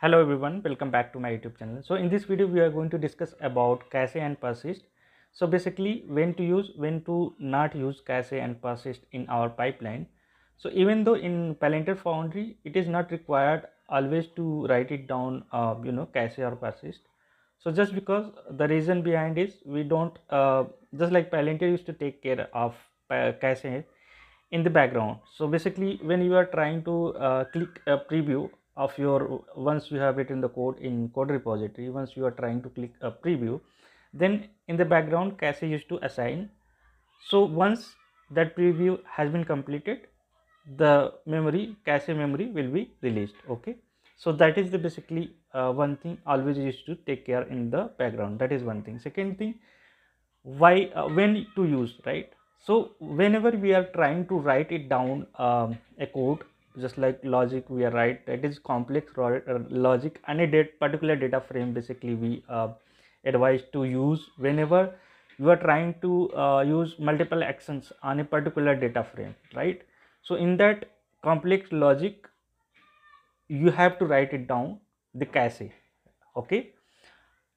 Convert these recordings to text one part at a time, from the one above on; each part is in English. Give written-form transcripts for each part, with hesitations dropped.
Hello everyone, welcome back to my YouTube channel. So in this video we are going to discuss about cache and persist. So basically when to use, when to not use cache and persist in our pipeline. So even though in Palantir Foundry it is not required always to write it down cache or persist. So just because the reason behind is we don't just like Palantir used to take care of cache in the background. So basically when you are trying to click a preview of your, once you have written the code in code repository, once you are trying to click a preview, then in the background cache used to assign. So once that preview has been completed, the memory, cache memory will be released. Okay, so that is the basically one thing always used to take care in the background. That is one thing. Second thing, why when to use, right? So whenever we are trying to write it down, a code, just like logic we are write, that is complex logic and a particular data frame, basically we advise to use whenever you are trying to use multiple actions on a particular data frame, right? So in that complex logic you have to write it down the cache. Okay,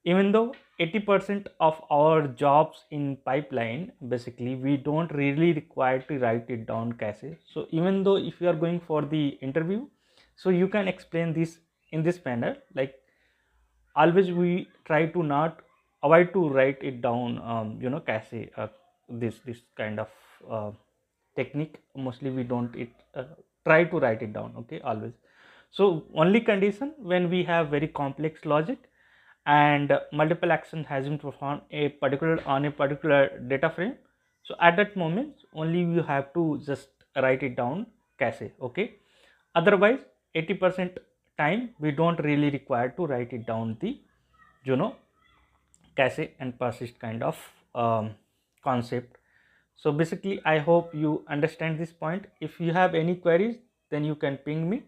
even though 80% of our jobs in pipeline, basically we don't really require to write it down cache. So even though if you are going for the interview, so you can explain this in this manner, like always we try to not avoid to write it down, cache, this kind of uh, technique mostly we don't try to write it down. Okay, always. So only condition when we have very complex logic and multiple action has been performed on a particular data frame, so at that moment only you have to just write it down cache. Okay, otherwise 80% time we don't really require to write it down the you know cache and persist kind of concept. So basically I hope you understand this point. If you have any queries, then you can ping me,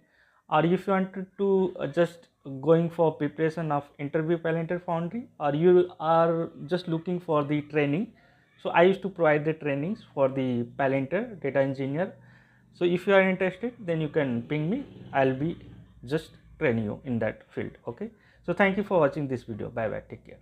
or if you wanted to just going for preparation of interview Palantir Foundry, or you are just looking for the training, so I used to provide the trainings for the Palantir data engineer. So if you are interested, then you can ping me, I'll be just training you in that field. Okay, so thank you for watching this video. Bye bye, take care.